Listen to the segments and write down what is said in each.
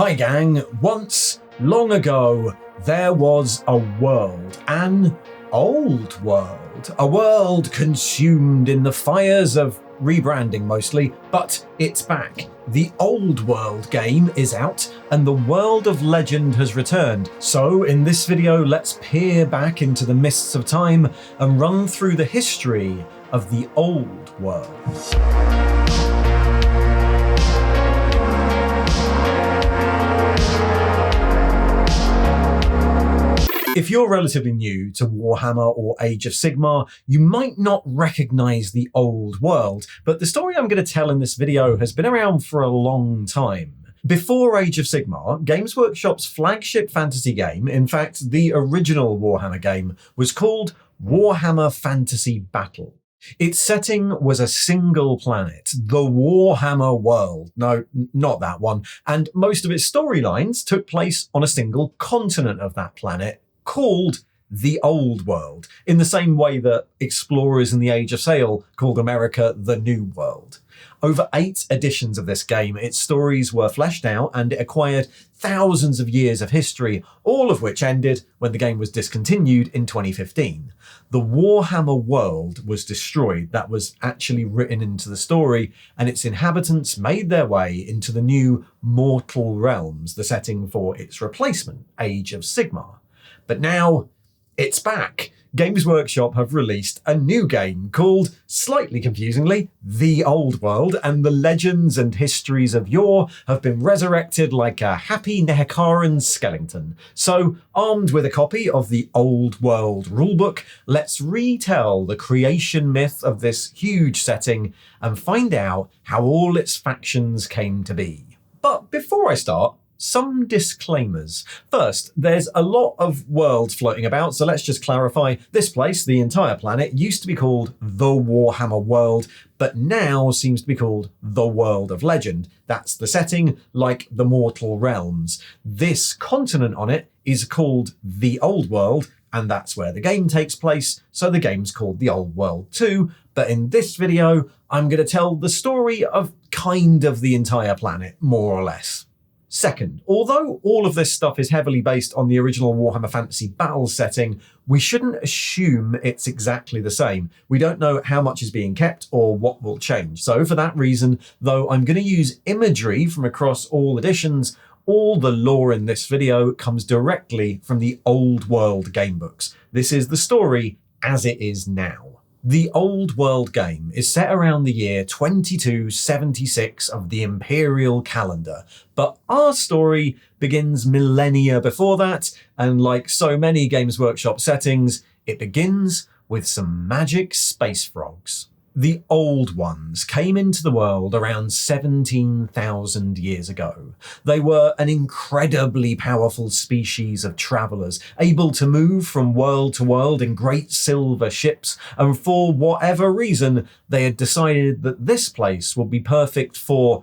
Hi gang, once, long ago, there was a world, an old world. A world consumed in the fires of rebranding mostly, but it's back. The Old World game is out, and the World of Legend has returned. So in this video, let's peer back into the mists of time and run through the history of the Old World. If you're relatively new to Warhammer or Age of Sigmar, you might not recognize the Old World, but the story I'm going to tell in this video has been around for a long time. Before Age of Sigmar, Games Workshop's flagship fantasy game, in fact the original Warhammer game, was called Warhammer Fantasy Battle. Its setting was a single planet, the Warhammer world. No, not that one. And most of its storylines took place on a single continent of that planet, called the Old World, in the same way that explorers in the Age of Sail called America the New World. Over 8 editions of this game, its stories were fleshed out and it acquired thousands of years of history, all of which ended when the game was discontinued in 2015. The Warhammer world was destroyed, that was actually written into the story, and its inhabitants made their way into the new Mortal Realms, the setting for its replacement, Age of Sigmar. But now, it's back. Games Workshop have released a new game called, slightly confusingly, The Old World, and the legends and histories of yore have been resurrected like a happy Nehekaran skeleton. So, armed with a copy of the Old World rulebook, let's retell the creation myth of this huge setting and find out how all its factions came to be. But before I start, some disclaimers. First, there's a lot of worlds floating about, so let's just clarify. This place, the entire planet, used to be called the Warhammer world, but now seems to be called the World of Legend. That's the setting, like the Mortal Realms. This continent on it is called the Old World, and that's where the game takes place, so the game's called the Old World too. But in this video, I'm going to tell the story of kind of the entire planet, more or less. Second, although all of this stuff is heavily based on the original Warhammer Fantasy Battle setting, we shouldn't assume it's exactly the same. We don't know how much is being kept or what will change. So for that reason, though I'm going to use imagery from across all editions, all the lore in this video comes directly from the Old World gamebooks. This is the story as it is now. The Old World game is set around the year 2276 of the Imperial calendar, but our story begins millennia before that, and like so many Games Workshop settings, it begins with some magic space frogs. The Old Ones came into the world around 17,000 years ago. They were an incredibly powerful species of travelers, able to move from world to world in great silver ships, and for whatever reason, they had decided that this place would be perfect for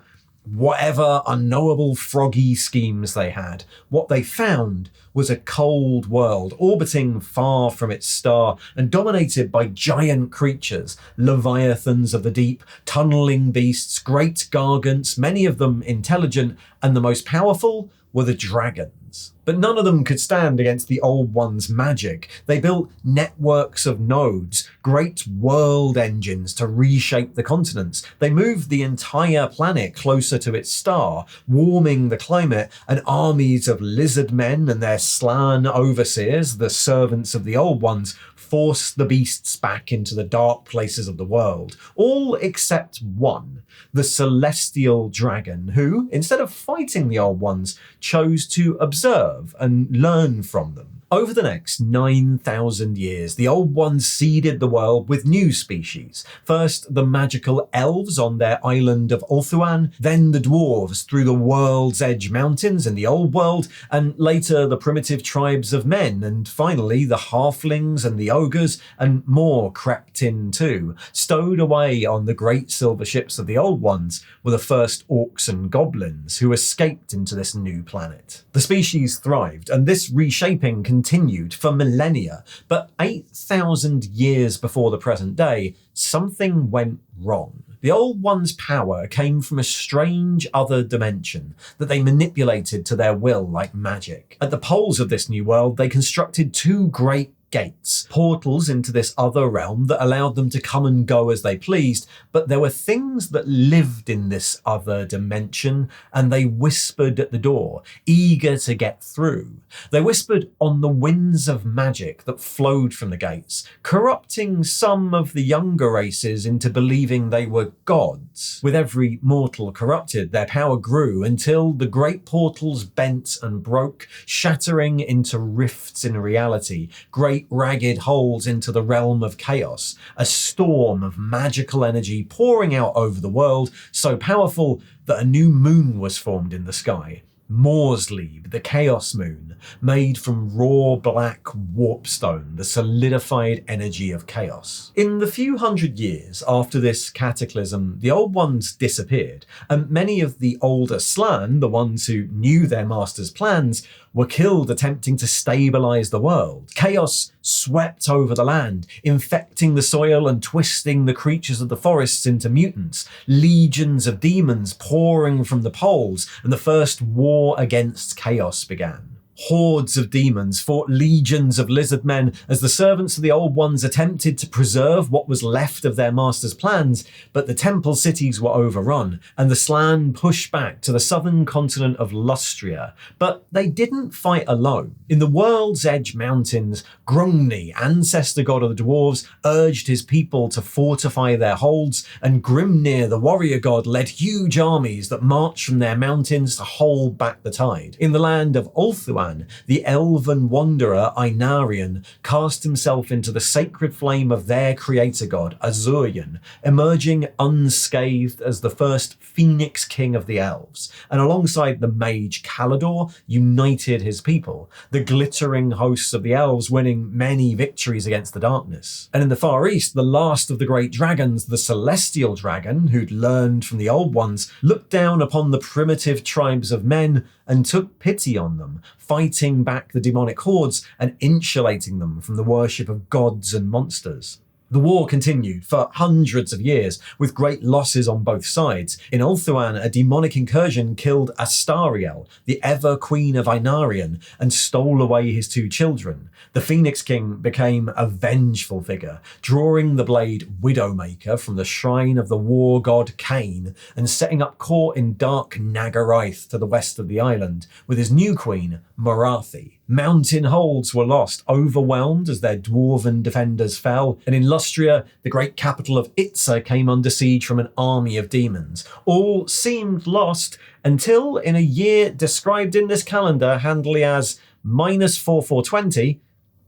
whatever unknowable froggy schemes they had. What they found was a cold world orbiting far from its star and dominated by giant creatures, leviathans of the deep, tunneling beasts, great gargants, many of them intelligent, and the most powerful were the dragons. But none of them could stand against the Old Ones' magic. They built networks of nodes, great world engines to reshape the continents. They moved the entire planet closer to its star, warming the climate, and armies of lizard men and their slan overseers, the servants of the Old Ones, forced the beasts back into the dark places of the world. All except one, the celestial dragon, who, instead of fighting the Old Ones, chose to observe and learn from them. Over the next 9,000 years, the Old Ones seeded the world with new species. First, the magical elves on their island of Ulthuan, then the dwarves through the World's Edge Mountains in the Old World, and later the primitive tribes of men, and finally the halflings and the ogres, and more crept in too. Stowed away on the great silver ships of the Old Ones were the first orcs and goblins who escaped into this new planet. The species thrived, and this reshaping continued for millennia, but 8,000 years before the present day, something went wrong. The Old One's power came from a strange other dimension that they manipulated to their will like magic. At the poles of this new world, they constructed two great gates, portals into this other realm that allowed them to come and go as they pleased, but there were things that lived in this other dimension, and they whispered at the door, eager to get through. They whispered on the winds of magic that flowed from the gates, corrupting some of the younger races into believing they were gods. With every mortal corrupted, their power grew until the great portals bent and broke, shattering into rifts in reality, great ragged holes into the realm of chaos, a storm of magical energy pouring out over the world, so powerful that a new moon was formed in the sky. Morsleib, the Chaos Moon, made from raw black warpstone, the solidified energy of chaos. In the few hundred years after this cataclysm, the Old Ones disappeared, and many of the older Slann, the ones who knew their master's plans, were killed attempting to stabilize the world. Chaos swept over the land, infecting the soil and twisting the creatures of the forests into mutants, legions of demons pouring from the poles, and the first war against chaos began. Hordes of demons fought legions of lizard men as the servants of the Old Ones attempted to preserve what was left of their master's plans, but the temple cities were overrun, and the Slann pushed back to the southern continent of Lustria. But they didn't fight alone. In the World's Edge Mountains, Grungni, ancestor god of the dwarves, urged his people to fortify their holds, and Grimnir, the warrior god, led huge armies that marched from their mountains to hold back the tide. In the land of Ulthuan, the elven wanderer Ainarian cast himself into the sacred flame of their creator god, Azurian, emerging unscathed as the first Phoenix King of the elves, and alongside the mage Calador, united his people, the glittering hosts of the elves winning many victories against the darkness. And in the Far East, the last of the great dragons, the Celestial Dragon, who'd learned from the Old Ones, looked down upon the primitive tribes of men and took pity on them, fighting back the demonic hordes and insulating them from the worship of gods and monsters. The war continued for hundreds of years, with great losses on both sides. In Ulthuan, a demonic incursion killed Astariel, the ever-queen of Ainarian, and stole away his two children. The Phoenix King became a vengeful figure, drawing the blade Widowmaker from the shrine of the war god Cain, and setting up court in dark Nagaraith to the west of the island, with his new queen, Morathi. Mountain holds were lost, overwhelmed as their dwarven defenders fell, and in Lustria, the great capital of Itza came under siege from an army of demons. All seemed lost until, in a year described in this calendar handily as -4420,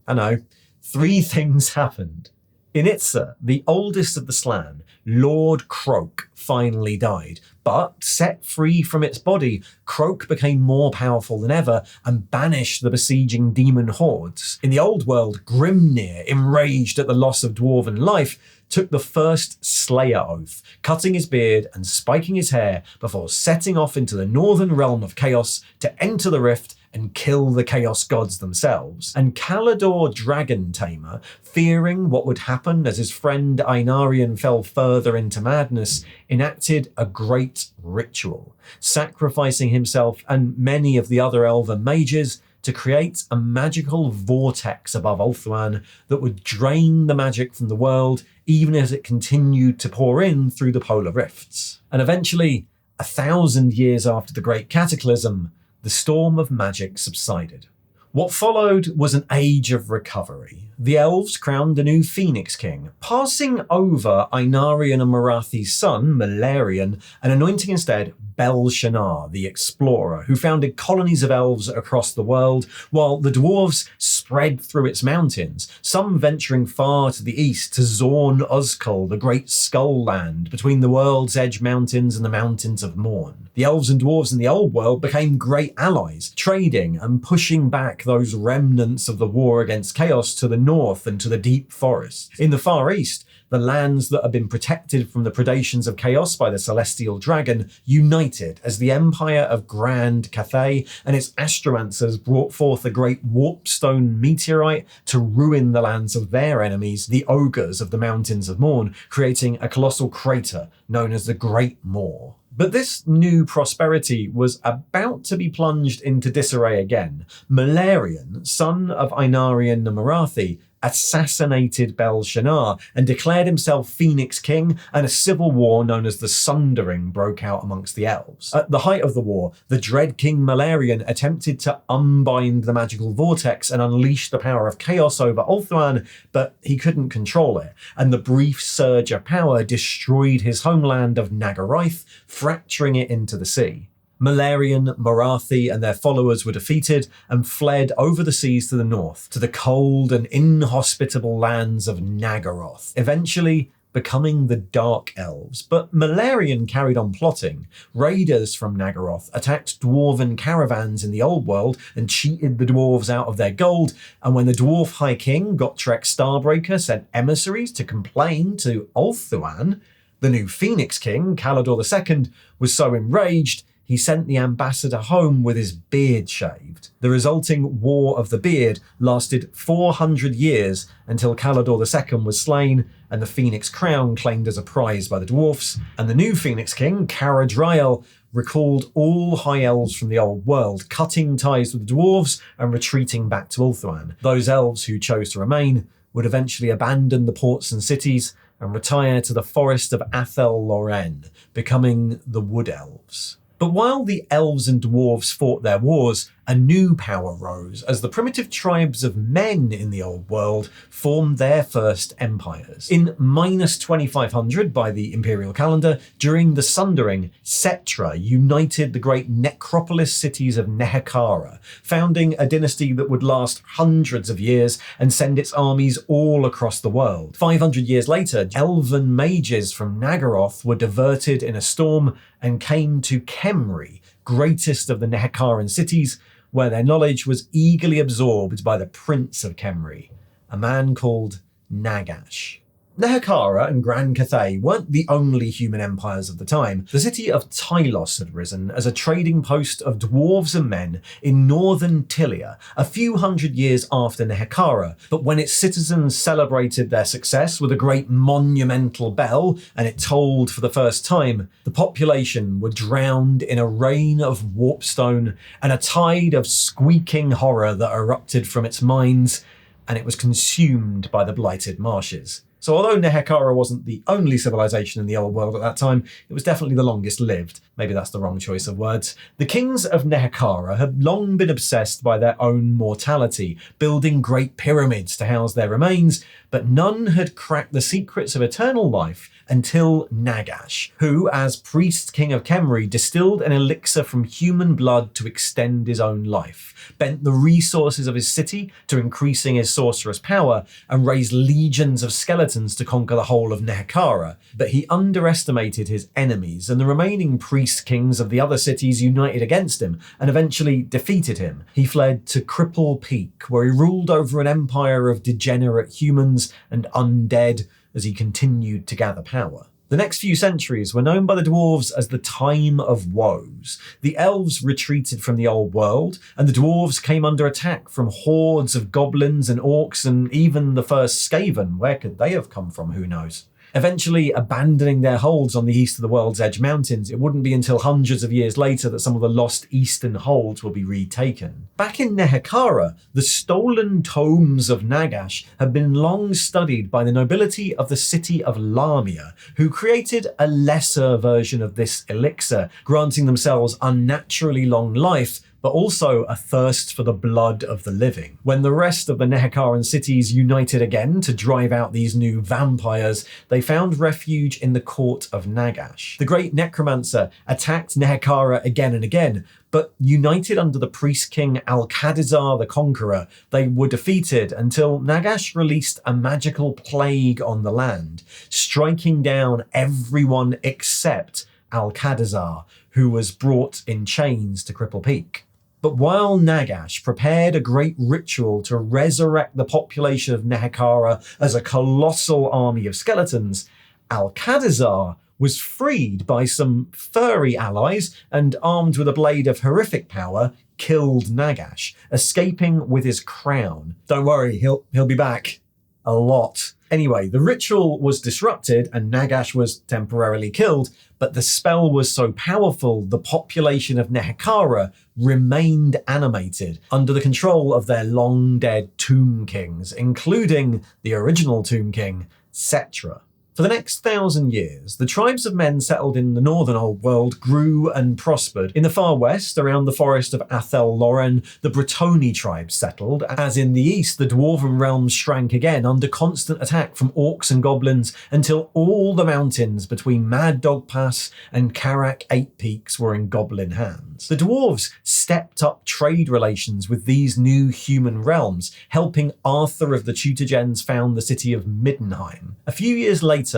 I know, three things happened. In Itza, the oldest of the Slann, Lord Croak, finally died, but set free from its body, Croak became more powerful than ever and banished the besieging demon hordes. In the old world, Grimnir, enraged at the loss of dwarven life, took the first Slayer Oath, cutting his beard and spiking his hair before setting off into the northern realm of chaos to enter the rift and kill the Chaos Gods themselves. And Calador Dragon Tamer, fearing what would happen as his friend Ainarian fell further into madness, enacted a great ritual, sacrificing himself and many of the other elven mages to create a magical vortex above Ulthuan that would drain the magic from the world even as it continued to pour in through the polar rifts. And eventually, 1,000 years after the Great Cataclysm, the storm of magic subsided. What followed was an age of recovery. The elves crowned a new Phoenix King, passing over Ainarian and Morathi's son, Malarian, and anointing instead Belshazzar, the explorer, who founded colonies of elves across the world, while the dwarves spread through its mountains, some venturing far to the east to Zorn Ozkal, the great skull land between the World's Edge Mountains and the Mountains of Morn. The elves and dwarves in the old world became great allies, trading and pushing back those remnants of the war against chaos to the north and to the deep forests. In the Far East, The lands that had been protected from the predations of chaos by the celestial dragon united as the empire of Grand Cathay and its astromancers brought forth a great warpstone meteorite to ruin the lands of their enemies, the ogres of the Mountains of Morn, creating a colossal crater known as the Great Maw. But this new prosperity was about to be plunged into disarray again. Malarian, son of Ainarian Marathi, assassinated Belshazzar and declared himself Phoenix King, and a civil war known as the Sundering broke out amongst the elves. At the height of the war, the dread King Malarian attempted to unbind the magical vortex and unleash the power of chaos over Ulthuan, but he couldn't control it, and the brief surge of power destroyed his homeland of Nagaraith, fracturing it into the sea. Malarian, Marathi, and their followers were defeated and fled over the seas to the north, to the cold and inhospitable lands of Nagaroth, eventually becoming the Dark Elves. But Malarian carried on plotting. Raiders from Nagaroth attacked dwarven caravans in the Old World and cheated the dwarves out of their gold, and when the Dwarf High King, Gotrek Starbreaker, sent emissaries to complain to Ulthuan, the new Phoenix King, Calador II, was so enraged he sent the ambassador home with his beard shaved. The resulting War of the Beard lasted 400 years until Calador II was slain and the Phoenix crown claimed as a prize by the dwarfs, and the new Phoenix King, Caradriel, recalled all high elves from the old world, cutting ties with the dwarves and retreating back to Ulthuan. Those elves who chose to remain would eventually abandon the ports and cities and retire to the forest of Athel Loren, becoming the Wood Elves. But while the elves and dwarves fought their wars, a new power rose as the primitive tribes of men in the old world formed their first empires. In -2500 by the imperial calendar, during the Sundering, Setra united the great necropolis cities of Nehekara, founding a dynasty that would last hundreds of years and send its armies all across the world. 500 years later, elven mages from Nagaroth were diverted in a storm and came to Kemri, greatest of the Nehekaran cities, where their knowledge was eagerly absorbed by the Prince of Kemri, a man called Nagash. Nehekara and Grand Cathay weren't the only human empires of the time. The city of Tylos had risen as a trading post of dwarves and men in northern Tilia, a few hundred years after Nehekara, but when its citizens celebrated their success with a great monumental bell, and it tolled for the first time, the population were drowned in a rain of warpstone and a tide of squeaking horror that erupted from its mines, and it was consumed by the blighted marshes. So although Nehekara wasn't the only civilization in the old world at that time, it was definitely the longest lived. Maybe that's the wrong choice of words. The kings of Nehekara had long been obsessed by their own mortality, building great pyramids to house their remains, but none had cracked the secrets of eternal life until Nagash, who, as priest king of Kemri, distilled an elixir from human blood to extend his own life, bent the resources of his city to increasing his sorcerous power, and raised legions of skeletons to conquer the whole of Nehekara. But he underestimated his enemies, and the remaining priest kings of the other cities united against him and eventually defeated him. He fled to Cripple Peak, where he ruled over an empire of degenerate humans and undead as he continued to gather power. The next few centuries were known by the dwarves as the Time of Woes. The elves retreated from the old world, and the dwarves came under attack from hordes of goblins and orcs, and even the first Skaven. Where could they have come from? Who knows? Eventually abandoning their holds on the east of the World's Edge Mountains, it wouldn't be until hundreds of years later that some of the lost eastern holds will be retaken. Back in Nehekara, the stolen tomes of Nagash had been long studied by the nobility of the city of Lamia, who created a lesser version of this elixir, granting themselves unnaturally long life, but also a thirst for the blood of the living. When the rest of the Nehekaran cities united again to drive out these new vampires, they found refuge in the court of Nagash. The great necromancer attacked Nehekara again and again, but united under the priest king Alcadizar the Conqueror, they were defeated until Nagash released a magical plague on the land, striking down everyone except Alcadizar, who was brought in chains to Cripple Peak. But while Nagash prepared a great ritual to resurrect the population of Nehekhara as a colossal army of skeletons, Al-Qadazar was freed by some furry allies and, armed with a blade of horrific power, killed Nagash, escaping with his crown. Don't worry, he'll be back. A lot. Anyway, the ritual was disrupted and Nagash was temporarily killed, but the spell was so powerful the population of Nehekhara remained animated under the control of their long-dead Tomb Kings, including the original Tomb King, Settra. For the next 1,000 years, the tribes of men settled in the northern Old World grew and prospered. In the far west, around the forest of Athel Loren, the Bretonni tribes settled, as in the east, the dwarven realms shrank again under constant attack from orcs and goblins until all the mountains between Mad Dog Pass and Karak Eight Peaks were in goblin hands. The dwarves stepped up trade relations with these new human realms, helping Arthur of the Tudor gens found the city of Middenheim. A few years later,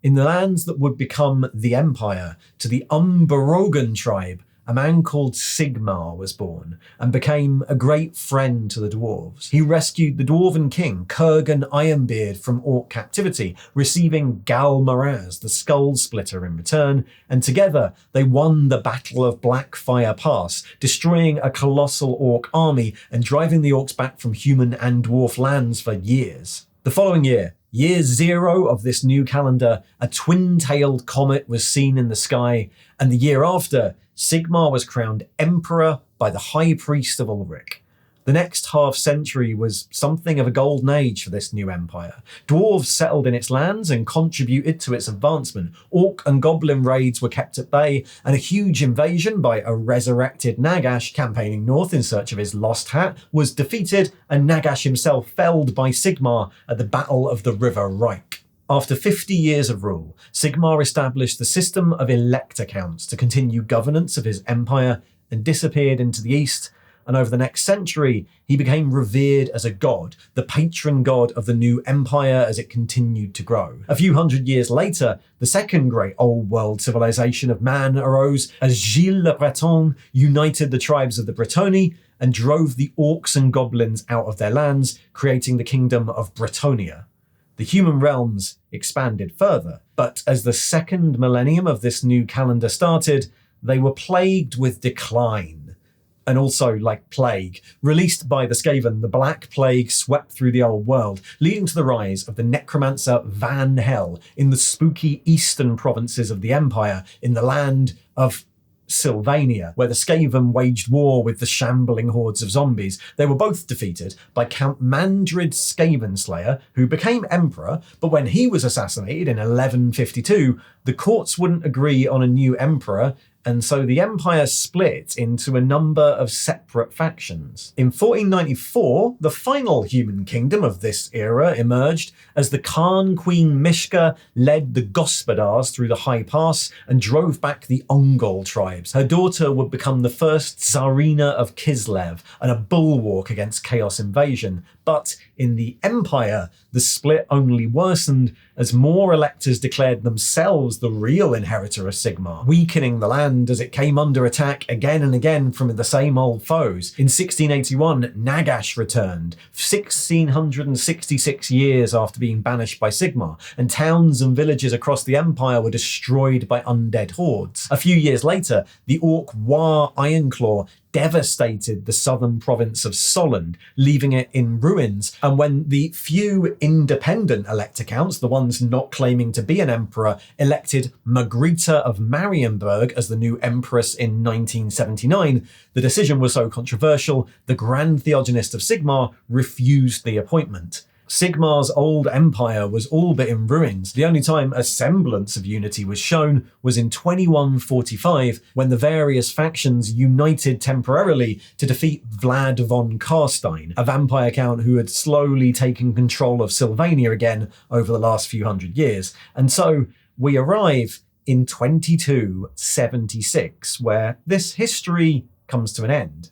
in the lands that would become the Empire, to the Umbarogan tribe, a man called Sigmar was born and became a great friend to the dwarves. He rescued the dwarven king, Kurgan Ironbeard, from orc captivity, receiving Gal Maraz, the Skull Splitter, in return, and together they won the Battle of Blackfire Pass, destroying a colossal orc army and driving the orcs back from human and dwarf lands for years. The following year, Year 0 of this new calendar, a twin-tailed comet was seen in the sky, and the year after, Sigmar was crowned emperor by the high priest of Ulrich. The next half-century was something of a golden age for this new empire. Dwarves settled in its lands and contributed to its advancement. Orc and goblin raids were kept at bay, and a huge invasion by a resurrected Nagash campaigning north in search of his lost hat was defeated, and Nagash himself felled by Sigmar at the Battle of the River Reich. After 50 years of rule, Sigmar established the system of elector counts to continue governance of his empire and disappeared into the east, and over the next century, he became revered as a god, the patron god of the new empire as it continued to grow. A few hundred years later, the second great old world civilization of man arose as Gilles le Breton united the tribes of the Bretonni and drove the orcs and goblins out of their lands, creating the kingdom of Bretonia. The human realms expanded further, but as the second millennium of this new calendar started, they were plagued with decline. And also, like plague, released by the Skaven, the Black Plague swept through the old world, leading to the rise of the necromancer Van Hel in the spooky eastern provinces of the Empire, in the land of Sylvania, where the Skaven waged war with the shambling hordes of zombies. They were both defeated by Count Mandred Skavenslayer, who became emperor, but when he was assassinated in 1152, the courts wouldn't agree on a new emperor, and so the empire split into a number of separate factions. In 1494, the final human kingdom of this era emerged as the Khan Queen Mishka led the Gospodars through the High Pass and drove back the Ongol tribes. Her daughter would become the first Tsarina of Kislev and a bulwark against chaos invasion. But in the empire, the split only worsened as more electors declared themselves the real inheritor of Sigmar, weakening the land as it came under attack again and again from the same old foes. In 1681, Nagash returned, 1666 years after being banished by Sigmar, and towns and villages across the empire were destroyed by undead hordes. A few years later, the orc War Ironclaw devastated the southern province of Solent, leaving it in ruins. And when the few independent elector counts, the ones not claiming to be an emperor, elected Margreta of Marienburg as the new empress in 1979, the decision was so controversial, the Grand Theogonist of Sigmar refused the appointment. Sigmar's old empire was all but in ruins. The only time a semblance of unity was shown was in 2145, when the various factions united temporarily to defeat Vlad von Karstein, a vampire count who had slowly taken control of Sylvania again over the last few hundred years. And so we arrive in 2276, where this history comes to an end.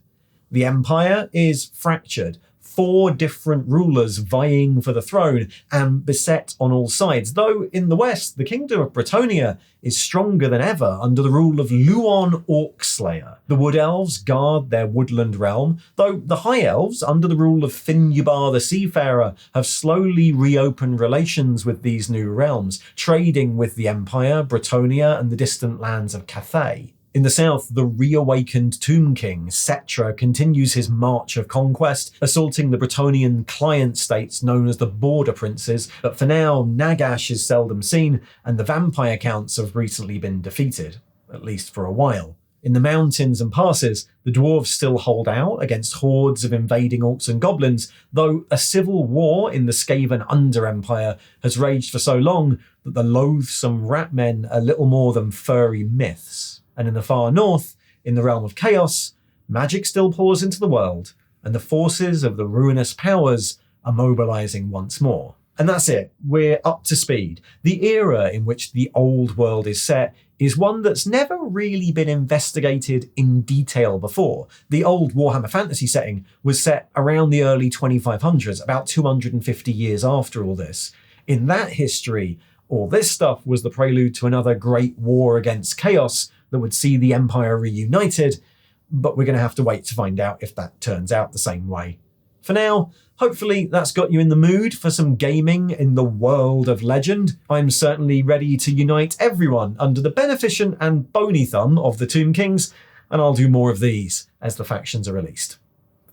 The empire is fractured. 4 different rulers vying for the throne and beset on all sides, though in the west, the Kingdom of Bretonnia is stronger than ever under the rule of Luon Orcslayer. The Wood Elves guard their woodland realm, though the High Elves, under the rule of Finubar the Seafarer, have slowly reopened relations with these new realms, trading with the Empire, Bretonnia, and the distant lands of Cathay. In the south, the reawakened Tomb King, Settra, continues his march of conquest, assaulting the Bretonnian client states known as the Border Princes, but for now, Nagash is seldom seen, and the vampire counts have recently been defeated, at least for a while. In the mountains and passes, the dwarves still hold out against hordes of invading orcs and goblins, though a civil war in the Skaven Under-Empire has raged for so long that the loathsome rat men are little more than furry myths. And in the far north, in the realm of chaos, magic still pours into the world, and the forces of the ruinous powers are mobilizing once more. And that's it. We're up to speed. The era in which the old world is set is one that's never really been investigated in detail before. The old Warhammer Fantasy setting was set around the early 2500s, about 250 years after all this. In that history, all this stuff was the prelude to another great war against chaos that would see the Empire reunited, but we're going to have to wait to find out if that turns out the same way. For now, hopefully that's got you in the mood for some gaming in the world of legend. I'm certainly ready to unite everyone under the beneficent and bony thumb of the Tomb Kings, and I'll do more of these as the factions are released.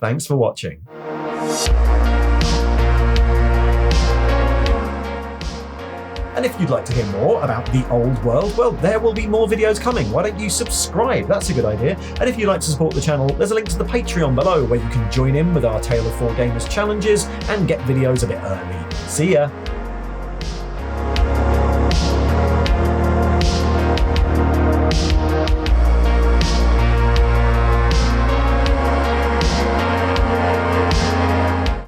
Thanks for watching. And if you'd like to hear more about the old world, well, there will be more videos coming. Why don't you subscribe? That's a good idea. And if you'd like to support the channel, there's a link to the Patreon below where you can join in with our Tale of Four Gamers challenges and get videos a bit early. See ya!